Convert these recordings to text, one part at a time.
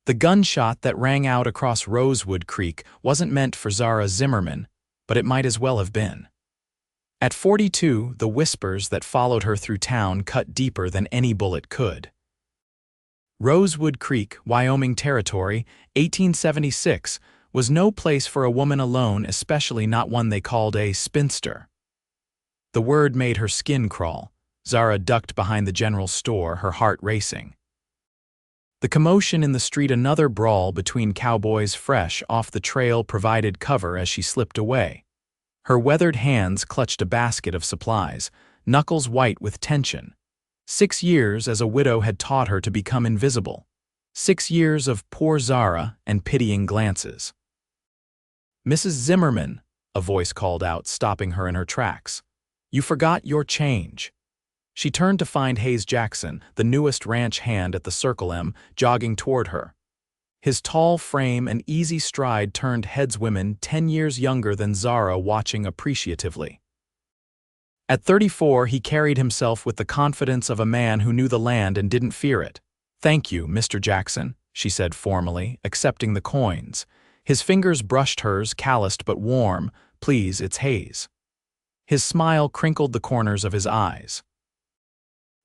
The gunshot that rang out across Rosewood Creek wasn't meant for Zara Zimmerman, but it might as well have been. At 42, the whispers that followed her through town cut deeper than any bullet could. Rosewood Creek, Wyoming Territory, 1876, was no place for a woman alone, especially not one they called a spinster. The word made her skin crawl. Zara ducked behind the general store, her heart racing. The commotion in the street, another brawl between cowboys fresh off the trail, provided cover as she slipped away. Her weathered hands clutched a basket of supplies, knuckles white with tension. 6 years as a widow had taught her to become invisible. 6 years of poor Zara and pitying glances. "Mrs. Zimmerman," a voice called out, stopping her in her tracks. "You forgot your change." She turned to find Hayes Jackson, the newest ranch hand at the Circle M, jogging toward her. His tall frame and easy stride turned heads, women 10 years younger than Zara watching appreciatively. At 34, he carried himself with the confidence of a man who knew the land and didn't fear it. "Thank you, Mr. Jackson," she said formally, accepting the coins. His fingers brushed hers, calloused but warm. "Please, it's Hayes." His smile crinkled the corners of his eyes.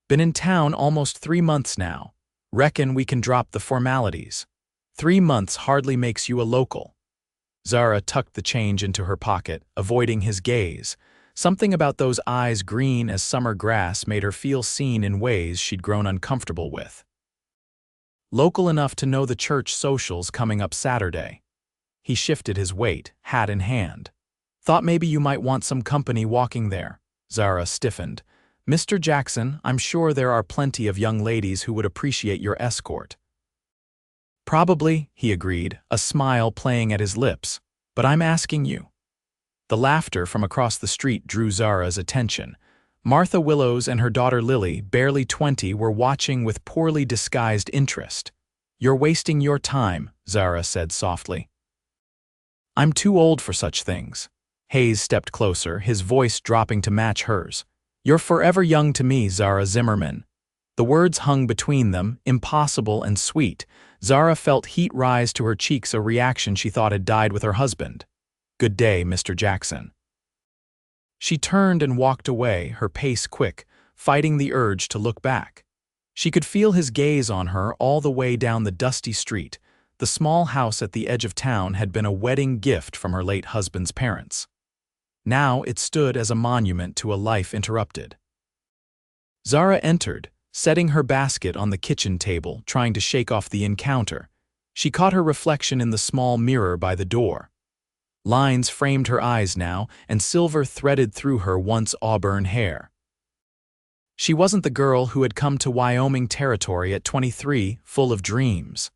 "Been in town almost 3 months now. Reckon we can drop the formalities. 3 months hardly makes you a local." Zara tucked the change into her pocket, avoiding his gaze. Something about those eyes, green as summer grass, made her feel seen in ways she'd grown uncomfortable with. "Local enough to know the church socials coming up Saturday." He shifted his weight, hat in hand. "Thought maybe you might want some company walking there." Zara stiffened. "Mr. Jackson, I'm sure there are plenty of young ladies who would appreciate your escort." "Probably," he agreed, a smile playing at his lips. "But I'm asking you." The laughter from across the street drew Zara's attention. Martha Willows and her daughter Lily, barely 20, were watching with poorly disguised interest. "You're wasting your time," Zara said softly. "I'm too old for such things." Hayes stepped closer, his voice dropping to match hers. "You're forever young to me, Zara Zimmerman." The words hung between them, impossible and sweet. Zara felt heat rise to her cheeks, a reaction she thought had died with her husband. "Good day, Mr. Jackson." She turned and walked away, her pace quick, fighting the urge to look back. She could feel his gaze on her all the way down the dusty street. The small house at the edge of town had been a wedding gift from her late husband's parents. Now it stood as a monument to a life interrupted. Zara entered, setting her basket on the kitchen table, trying to shake off the encounter. She caught her reflection in the small mirror by the door. Lines framed her eyes now, and silver threaded through her once auburn hair. She wasn't the girl who had come to Wyoming Territory at 23, full of dreams.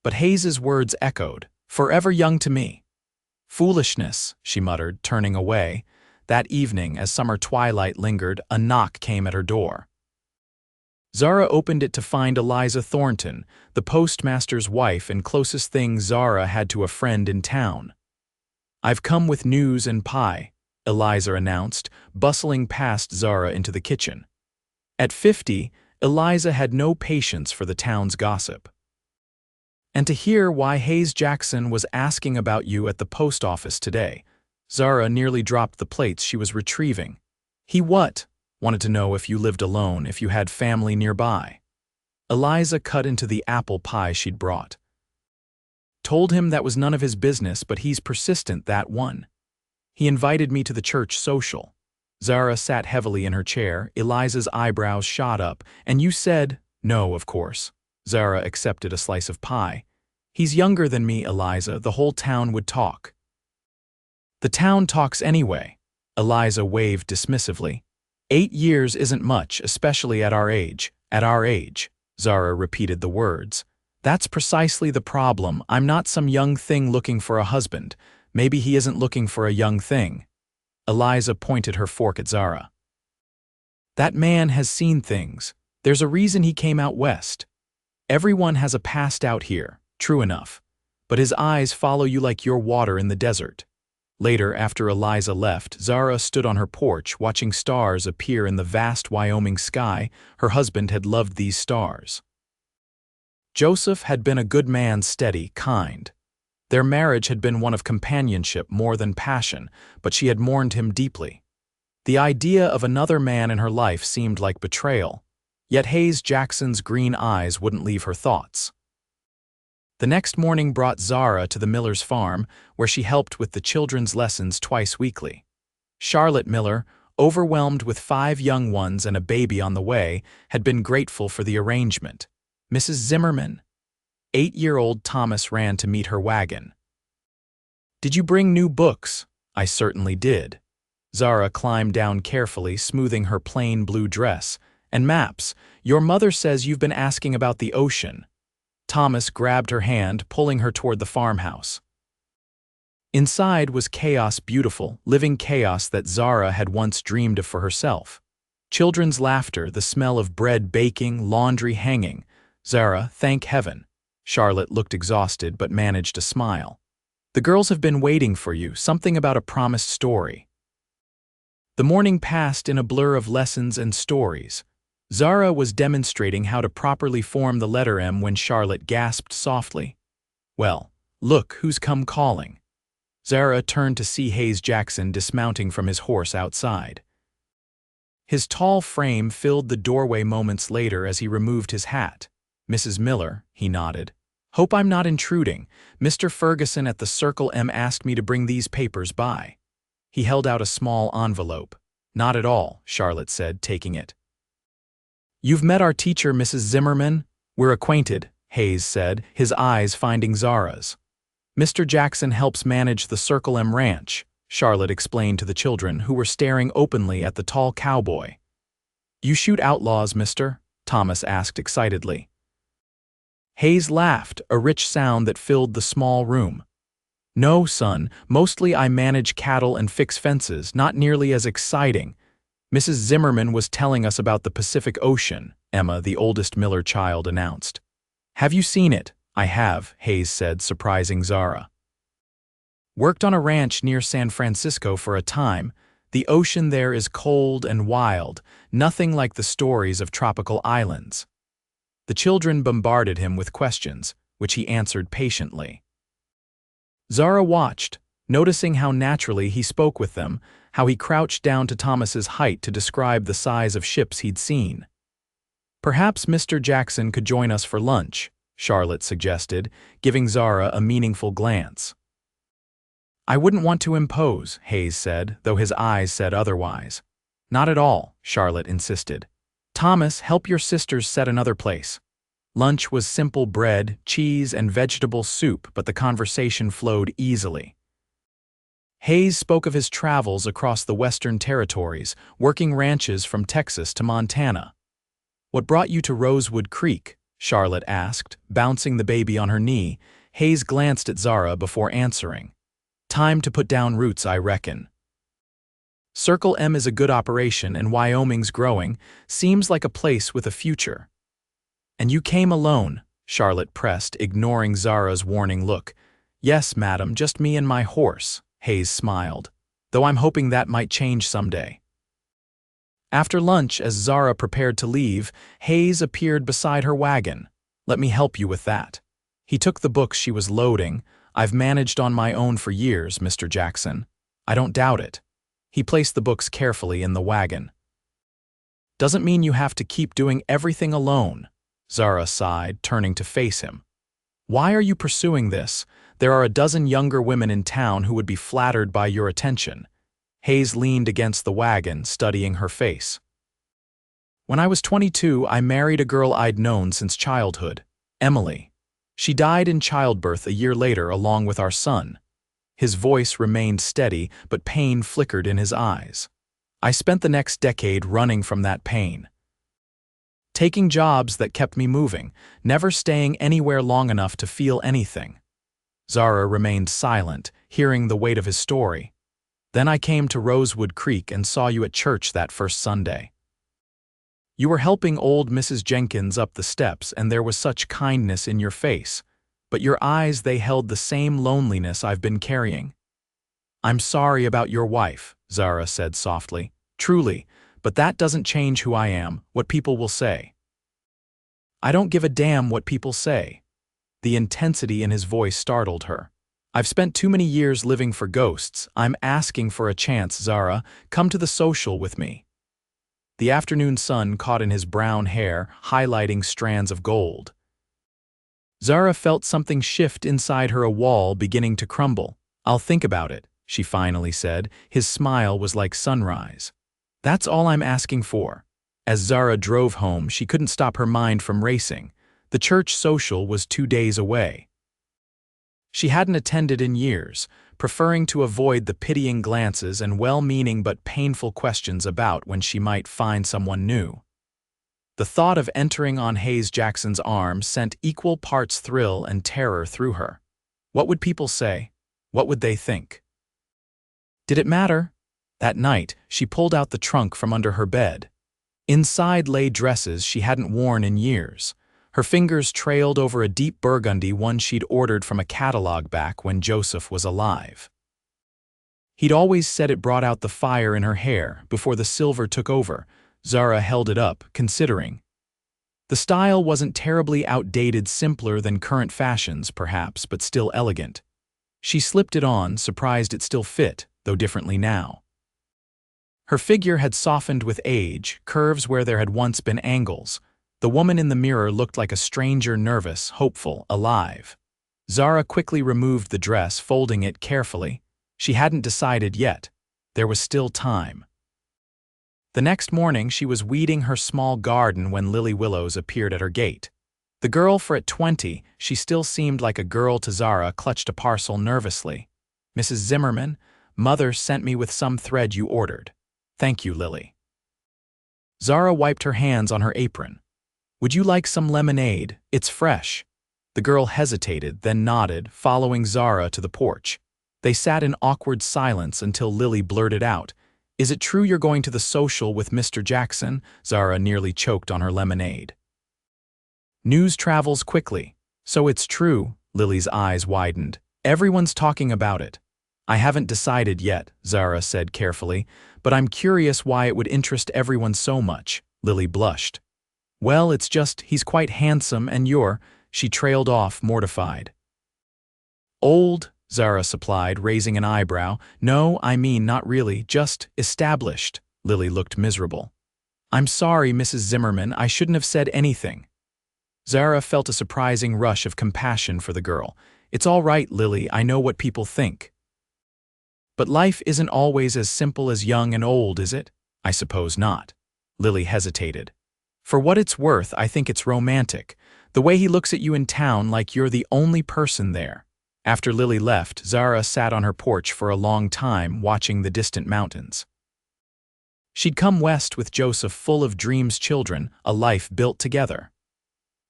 But Hayes's words echoed, "Forever young to me." "Foolishness," she muttered, turning away. That evening, as summer twilight lingered, a knock came at her door. Zara opened it to find Eliza Thornton, the postmaster's wife and closest thing Zara had to a friend in town. "I've come with news and pie," Eliza announced, bustling past Zara into the kitchen. At 50, Eliza had no patience for the town's gossip. "And to hear why Hayes Jackson was asking about you at the post office today." Zara nearly dropped the plates she was retrieving. "He what?" "Wanted to know if you lived alone, if you had family nearby." Eliza cut into the apple pie she'd brought. "Told him that was none of his business, but he's persistent, that one. He invited me to the church social." Zara sat heavily in her chair, Eliza's eyebrows shot up. "And you said—" "No, of course." Zara accepted a slice of pie. "He's younger than me, Eliza. The whole town would talk." "The town talks anyway." Eliza waved dismissively. 8 years isn't much, especially at our age." "At our age," Zara repeated the words. "That's precisely the problem. I'm not some young thing looking for a husband. Maybe he isn't looking for a young thing." Eliza pointed her fork at Zara. "That man has seen things. There's a reason he came out west. Everyone has a past out here, true enough. But his eyes follow you like your water in the desert." Later, after Eliza left, Zara stood on her porch, watching stars appear in the vast Wyoming sky. Her husband had loved these stars. Joseph had been a good man, steady, kind. Their marriage had been one of companionship more than passion, but she had mourned him deeply. The idea of another man in her life seemed like betrayal, yet Hayes Jackson's green eyes wouldn't leave her thoughts. The next morning brought Zara to the Miller's farm, where she helped with the children's lessons twice weekly. Charlotte Miller, overwhelmed with 5 young ones and a baby on the way, had been grateful for the arrangement. Mrs. Zimmerman. 8-year-old Thomas ran to meet her wagon. "Did you bring new books?" "I certainly did." Zara climbed down carefully, smoothing her plain blue dress. "And maps. Your mother says you've been asking about the ocean." Thomas grabbed her hand, pulling her toward the farmhouse. Inside was chaos, beautiful, living chaos that Zara had once dreamed of for herself. Children's laughter, the smell of bread baking, laundry hanging. "Zara, thank heaven." Charlotte looked exhausted but managed a smile. "The girls have been waiting for you, something about a promised story." The morning passed in a blur of lessons and stories. Zara was demonstrating how to properly form the letter M when Charlotte gasped softly. "Well, look who's come calling." Zara turned to see Hayes Jackson dismounting from his horse outside. His tall frame filled the doorway moments later as he removed his hat. "Mrs. Miller," he nodded. "Hope I'm not intruding. Mr. Ferguson at the Circle M asked me to bring these papers by." He held out a small envelope. "Not at all," Charlotte said, taking it. "You've met our teacher, Mrs. Zimmerman?" "We're acquainted," Hayes said, his eyes finding Zara's. "Mr. Jackson helps manage the Circle M ranch," Charlotte explained to the children, who were staring openly at the tall cowboy. "You shoot outlaws, mister?" Thomas asked excitedly. Hayes laughed, a rich sound that filled the small room. "No, son, mostly I manage cattle and fix fences, not nearly as exciting." "Mrs. Zimmerman was telling us about the Pacific Ocean," Emma, the oldest Miller child, announced. "Have you seen it?" "I have," Hayes said, surprising Zara. "Worked on a ranch near San Francisco for a time. The ocean there is cold and wild, nothing like the stories of tropical islands." The children bombarded him with questions, which he answered patiently. Zara watched, noticing how naturally he spoke with them, how he crouched down to Thomas's height to describe the size of ships he'd seen. "Perhaps Mr. Jackson could join us for lunch," Charlotte suggested, giving Zara a meaningful glance. "I wouldn't want to impose," Hayes said, though his eyes said otherwise. "Not at all," Charlotte insisted. "Thomas, help your sisters set another place." Lunch was simple bread, cheese, and vegetable soup, but the conversation flowed easily. Hayes spoke of his travels across the Western Territories, working ranches from Texas to Montana. "What brought you to Rosewood Creek?" Charlotte asked, bouncing the baby on her knee. Hayes glanced at Zara before answering. "Time to put down roots, I reckon. Circle M is a good operation and Wyoming's growing, seems like a place with a future." "And you came alone?" Charlotte pressed, ignoring Zara's warning look. "Yes, madam, just me and my horse," Hayes smiled, "though I'm hoping that might change someday." After lunch, as Zara prepared to leave, Hayes appeared beside her wagon. "Let me help you with that." He took the books she was loading. "I've managed on my own for years, Mr. Jackson." "I don't doubt it." He placed the books carefully in the wagon. "Doesn't mean you have to keep doing everything alone," Zara sighed, turning to face him. "Why are you pursuing this? There are a dozen younger women in town who would be flattered by your attention." Hayes leaned against the wagon, studying her face. "When I was 22, I married a girl I'd known since childhood, Emily. She died in childbirth a year later along with our son." His voice remained steady, but pain flickered in his eyes. "I spent the next decade running from that pain. Taking jobs that kept me moving, never staying anywhere long enough to feel anything." Zara remained silent, hearing the weight of his story. "Then I came to Rosewood Creek and saw you at church that first Sunday. You were helping old Mrs. Jenkins up the steps, and there was such kindness in your face, but your eyes, they held the same loneliness I've been carrying." "I'm sorry about your wife," Zara said softly. "Truly, but that doesn't change who I am, what people will say." I don't give a damn what people say. The intensity in his voice startled her. I've spent too many years living for ghosts. I'm asking for a chance, Zara. Come to the social with me. The afternoon sun caught in his brown hair, highlighting strands of gold. Zara felt something shift inside her, a wall beginning to crumble. I'll think about it, she finally said. His smile was like sunrise. That's all I'm asking for. As Zara drove home, she couldn't stop her mind from racing. The church social was 2 days away. She hadn't attended in years, preferring to avoid the pitying glances and well-meaning but painful questions about when she might find someone new. The thought of entering on Hayes Jackson's arms sent equal parts thrill and terror through her. What would people say? What would they think? Did it matter? That night, she pulled out the trunk from under her bed. Inside lay dresses she hadn't worn in years. Her fingers trailed over a deep burgundy one she'd ordered from a catalog back when Joseph was alive. He'd always said it brought out the fire in her hair before the silver took over. Zara held it up, considering. The style wasn't terribly outdated, simpler than current fashions, perhaps, but still elegant. She slipped it on, surprised it still fit, though differently now. Her figure had softened with age, curves where there had once been angles. The woman in the mirror looked like a stranger, nervous, hopeful, alive. Zara quickly removed the dress, folding it carefully. She hadn't decided yet. There was still time. The next morning, she was weeding her small garden when Lily Willows appeared at her gate. The girl, for at 20, she still seemed like a girl to Zara, clutched a parcel nervously. Mrs. Zimmerman, Mother sent me with some thread you ordered. Thank you, Lily. Zara wiped her hands on her apron. Would you like some lemonade? It's fresh. The girl hesitated, then nodded, following Zara to the porch. They sat in awkward silence until Lily blurted out, Is it true you're going to the social with Mr. Jackson? Zara nearly choked on her lemonade. News travels quickly. So it's true, Lily's eyes widened. Everyone's talking about it. I haven't decided yet, Zara said carefully, but I'm curious why it would interest everyone so much. Lily blushed. Well, it's just, he's quite handsome and she trailed off, mortified. Old, Zara supplied, raising an eyebrow. No, I mean, not really, just established. Lily looked miserable. I'm sorry, Mrs. Zimmerman, I shouldn't have said anything. Zara felt a surprising rush of compassion for the girl. It's all right, Lily, I know what people think. But life isn't always as simple as young and old, is it? I suppose not. Lily hesitated. For what it's worth, I think it's romantic. The way he looks at you in town like you're the only person there. After Lily left, Zara sat on her porch for a long time, watching the distant mountains. She'd come west with Joseph, full of dreams, children, a life built together.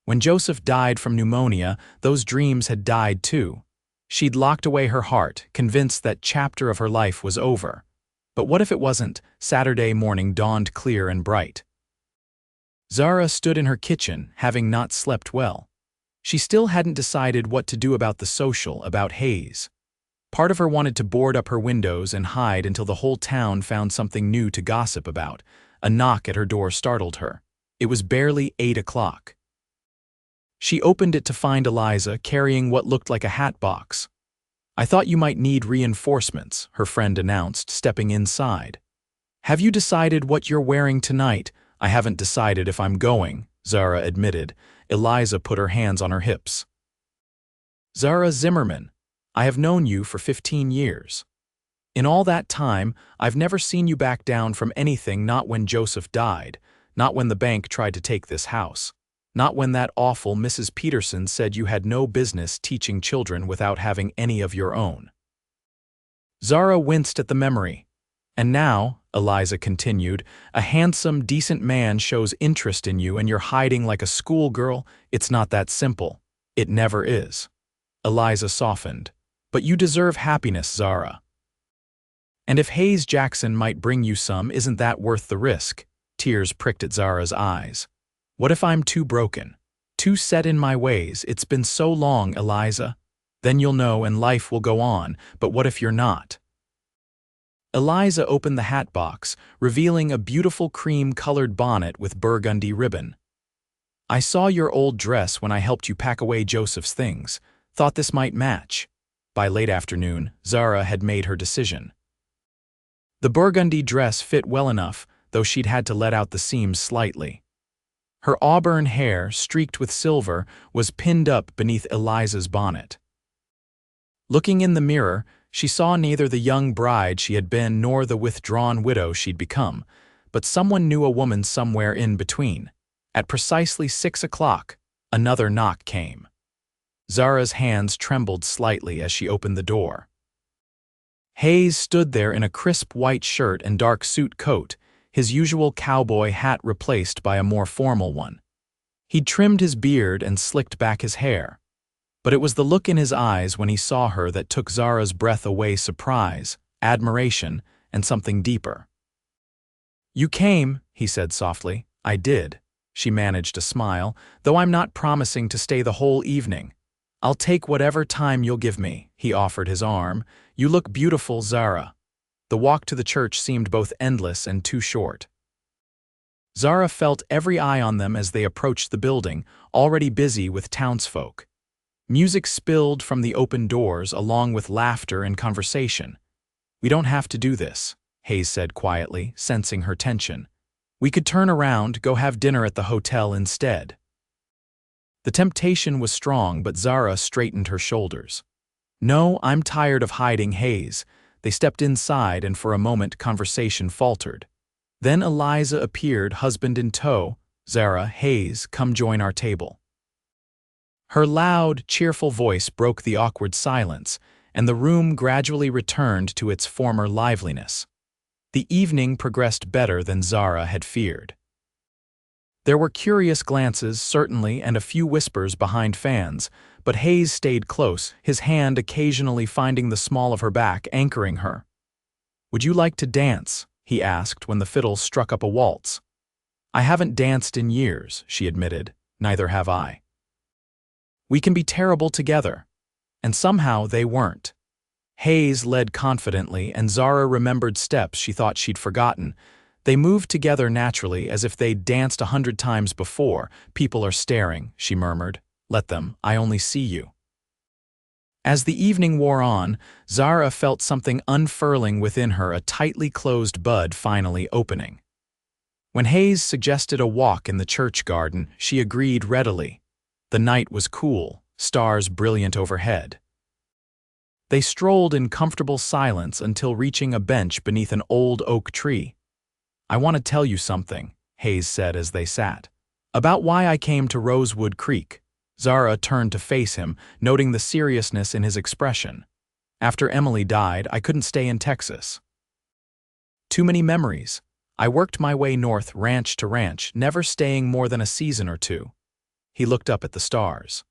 When Joseph died from pneumonia, those dreams had died too. She'd locked away her heart, convinced that chapter of her life was over. But what if it wasn't? Saturday morning dawned clear and bright. Zara stood in her kitchen, having not slept well. She still hadn't decided what to do about the social, about Hayes. Part of her wanted to board up her windows and hide until the whole town found something new to gossip about. A knock at her door startled her. It was barely 8 o'clock. She opened it to find Eliza carrying what looked like a hat box. I thought you might need reinforcements, her friend announced, stepping inside. Have you decided what you're wearing tonight? I haven't decided if I'm going, Zara admitted. Eliza put her hands on her hips. Zara Zimmerman, I have known you for 15 years. In all that time, I've never seen you back down from anything, not when Joseph died, not when the bank tried to take this house. Not when that awful Mrs. Peterson said you had no business teaching children without having any of your own. Zara winced at the memory. And now, Eliza continued, a handsome, decent man shows interest in you and you're hiding like a schoolgirl. It's not that simple. It never is. Eliza softened. But you deserve happiness, Zara. And if Hayes Jackson might bring you some, isn't that worth the risk? Tears pricked at Zara's eyes. What if I'm too broken? Too set in my ways? It's been so long, Eliza. Then you'll know and life will go on, but what if you're not? Eliza opened the hat box, revealing a beautiful cream-colored bonnet with burgundy ribbon. I saw your old dress when I helped you pack away Joseph's things. Thought this might match. By late afternoon, Zara had made her decision. The burgundy dress fit well enough, though she'd had to let out the seams slightly. Her auburn hair, streaked with silver, was pinned up beneath Eliza's bonnet. Looking in the mirror, she saw neither the young bride she had been nor the withdrawn widow she'd become, but someone knew a woman somewhere in between. At precisely 6 o'clock, another knock came. Zara's hands trembled slightly as she opened the door. Hayes stood there in a crisp white shirt and dark suit coat, his usual cowboy hat replaced by a more formal one. He'd trimmed his beard and slicked back his hair. But it was the look in his eyes when he saw her that took Zara's breath away: surprise, admiration, and something deeper. "You came," he said softly. "I did." She managed a smile, "though I'm not promising to stay the whole evening. I'll take whatever time you'll give me." He offered his arm. "You look beautiful, Zara." The walk to the church seemed both endless and too short. Zara felt every eye on them as they approached the building, already busy with townsfolk. Music spilled from the open doors along with laughter and conversation. "We don't have to do this," Hayes said quietly, sensing her tension. "We could turn around, go have dinner at the hotel instead." The temptation was strong, but Zara straightened her shoulders. "No, I'm tired of hiding, Hayes." They stepped inside, and for a moment conversation faltered. Then Eliza appeared, husband in tow. "Zara, Hayes, come join our table." Her loud, cheerful voice broke the awkward silence, and the room gradually returned to its former liveliness. The evening progressed better than Zara had feared. There were curious glances, certainly, and a few whispers behind fans, but Hayes stayed close, his hand occasionally finding the small of her back, anchoring her. "Would you like to dance?" he asked when the fiddle struck up a waltz. "I haven't danced in years," she admitted. "Neither have I." "We can be terrible together." And somehow they weren't. Hayes led confidently, and Zara remembered steps she thought she'd forgotten. They moved together naturally, as if they'd danced 100 times before. "People are staring," she murmured. "Let them. I only see you." As the evening wore on, Zara felt something unfurling within her, a tightly closed bud finally opening. When Hayes suggested a walk in the church garden, she agreed readily. The night was cool, stars brilliant overhead. They strolled in comfortable silence until reaching a bench beneath an old oak tree. "I want to tell you something," Hayes said as they sat. "About why I came to Rosewood Creek." Zara turned to face him, noting the seriousness in his expression. "After Emily died, I couldn't stay in Texas. Too many memories. I worked my way north, ranch to ranch, never staying more than a season or two." He looked up at the stars.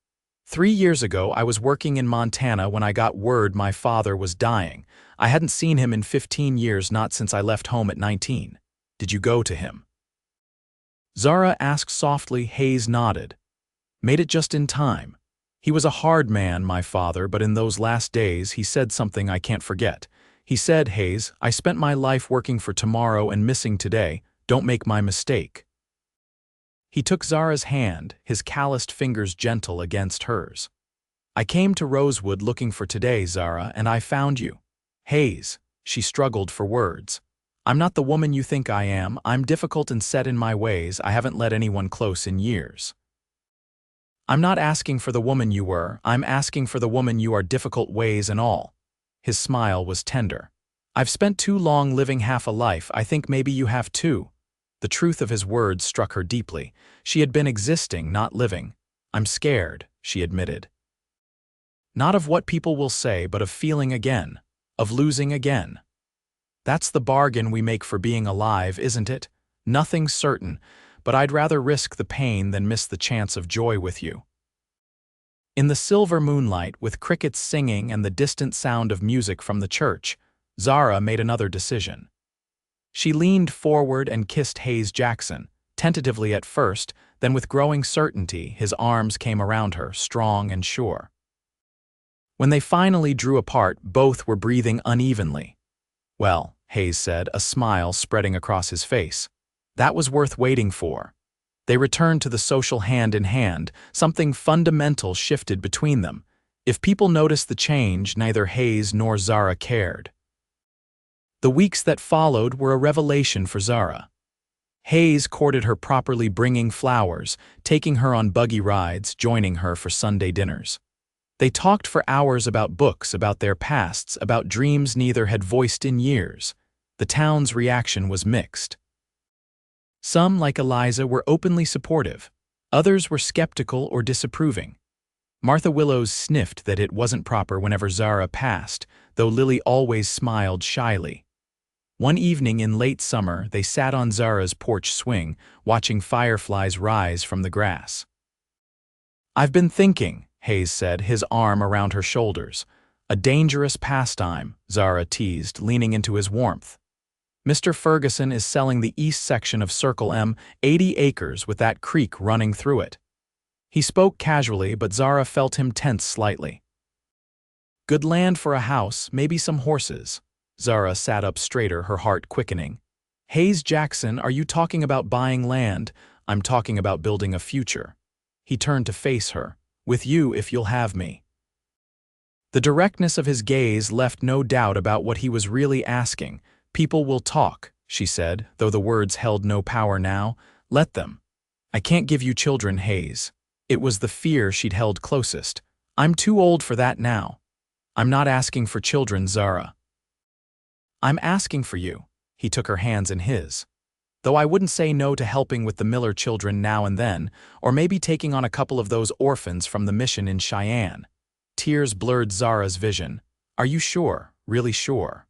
3 years ago, I was working in Montana when I got word my father was dying. I hadn't seen him in 15 years, not since I left home at 19. Did you go to him?" Zara asked softly. Hayes nodded. "Made it just in time. He was a hard man, my father, but in those last days he said something I can't forget. He said, 'Hayes, I spent my life working for tomorrow and missing today. Don't make my mistake.'" He took Zara's hand, his calloused fingers gentle against hers. "I came to Rosewood looking for today, Zara, and I found you." "Hayes," she struggled for words. "I'm not the woman you think I am. I'm difficult and set in my ways. I haven't let anyone close in years." "I'm not asking for the woman you were. I'm asking for the woman you are, difficult ways and all." His smile was tender. "I've spent too long living half a life. I think maybe you have too." The truth of his words struck her deeply. She had been existing, not living. "I'm scared," she admitted. "Not of what people will say, but of feeling again, of losing again. That's the bargain we make for being alive, isn't it? Nothing's certain, but I'd rather risk the pain than miss the chance of joy with you." In the silver moonlight, with crickets singing and the distant sound of music from the church, Zara made another decision. She leaned forward and kissed Hayes Jackson, tentatively at first, then with growing certainty his arms came around her, strong and sure. When they finally drew apart, both were breathing unevenly. "Well," Hayes said, a smile spreading across his face, "that was worth waiting for." They returned to the social hand in hand. Something fundamental shifted between them. If people noticed the change, neither Hayes nor Zara cared. The weeks that followed were a revelation for Zara. Hayes courted her properly, bringing flowers, taking her on buggy rides, joining her for Sunday dinners. They talked for hours about books, about their pasts, about dreams neither had voiced in years. The town's reaction was mixed. Some, like Eliza, were openly supportive. Others were skeptical or disapproving. Martha Willows sniffed that it wasn't proper whenever Zara passed, though Lily always smiled shyly. One evening in late summer, they sat on Zara's porch swing, watching fireflies rise from the grass. "I've been thinking," Hayes said, his arm around her shoulders. "A dangerous pastime," Zara teased, leaning into his warmth. "Mr. Ferguson is selling the east section of Circle M, 80 acres with that creek running through it." He spoke casually, but Zara felt him tense slightly. "Good land for a house, maybe some horses." Zara sat up straighter, her heart quickening. "Hayes Jackson, are you talking about buying land? I'm talking about building a future." He turned to face her. "With you, if you'll have me." The directness of his gaze left no doubt about what he was really asking. "People will talk," she said, though the words held no power now. "Let them. I can't give you children, Hayes." It was the fear she'd held closest. "I'm too old for that now." "I'm not asking for children, Zara. I'm asking for you." He took her hands in his. "Though I wouldn't say no to helping with the Miller children now and then, or maybe taking on a couple of those orphans from the mission in Cheyenne." Tears blurred Zara's vision. "Are you sure? Really sure?"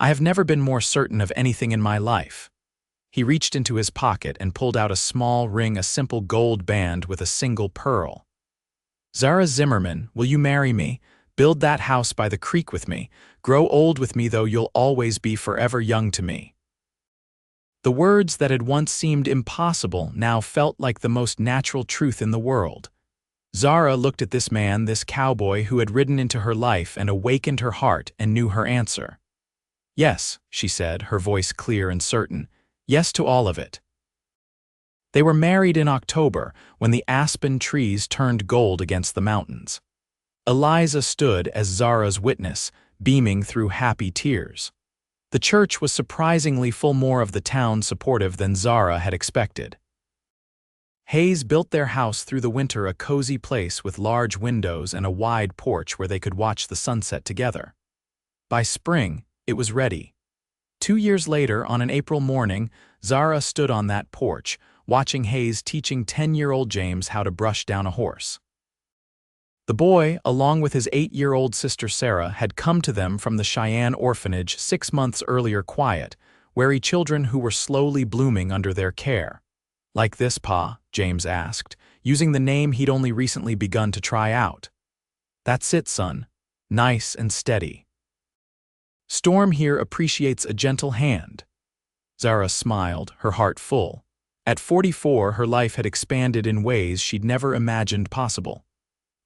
"I have never been more certain of anything in my life." He reached into his pocket and pulled out a small ring, a simple gold band with a single pearl. "Zara Zimmerman, will you marry me? Build that house by the creek with me. Grow old with me, though you'll always be forever young to me." The words that had once seemed impossible now felt like the most natural truth in the world. Zara looked at this man, this cowboy who had ridden into her life and awakened her heart, and knew her answer. "Yes," she said, her voice clear and certain. "Yes to all of it." They were married in October, when the aspen trees turned gold against the mountains. Eliza stood as Zara's witness, beaming through happy tears. The church was surprisingly full, more of the town supportive than Zara had expected. Hayes built their house through the winter, a cozy place with large windows and a wide porch where they could watch the sunset together. By spring, it was ready. 2 years later, on an April morning, Zara stood on that porch, watching Hayes teaching 10-year-old James how to brush down a horse. The boy, along with his 8-year-old sister Sarah, had come to them from the Cheyenne orphanage 6 months earlier, quiet, wary children who were slowly blooming under their care. "Like this, Pa?" James asked, using the name he'd only recently begun to try out. "That's it, son. Nice and steady. Storm here appreciates a gentle hand." Zara smiled, her heart full. At 44, her life had expanded in ways she'd never imagined possible.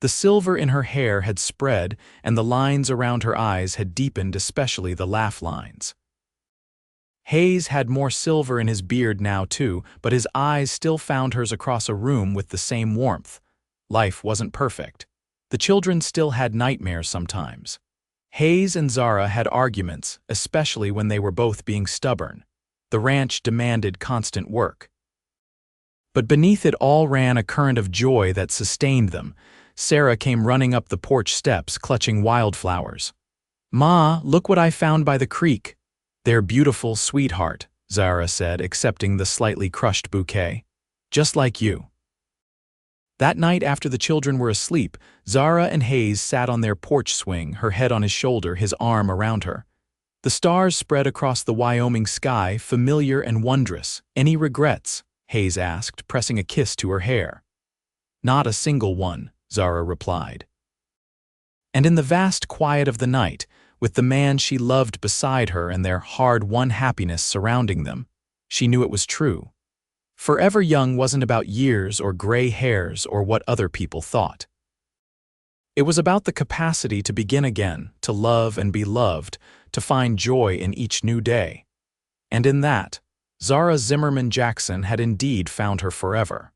The silver in her hair had spread, and the lines around her eyes had deepened, especially the laugh lines. Hayes had more silver in his beard now, too, but his eyes still found hers across a room with the same warmth. Life wasn't perfect. The children still had nightmares sometimes. Hayes and Zara had arguments, especially when they were both being stubborn. The ranch demanded constant work. But beneath it all ran a current of joy that sustained them. Sarah came running up the porch steps, clutching wildflowers. "Ma, look what I found by the creek." "They're beautiful, sweetheart," Zara said, accepting the slightly crushed bouquet. "Just like you." That night, after the children were asleep, Zara and Hayes sat on their porch swing, her head on his shoulder, his arm around her. The stars spread across the Wyoming sky, familiar and wondrous. "Any regrets?" Hayes asked, pressing a kiss to her hair. "Not a single one," Zara replied. And in the vast quiet of the night, with the man she loved beside her and their hard-won happiness surrounding them, she knew it was true. Forever young wasn't about years or gray hairs or what other people thought. It was about the capacity to begin again, to love and be loved, to find joy in each new day. And in that, Zara Zimmerman Jackson had indeed found her forever.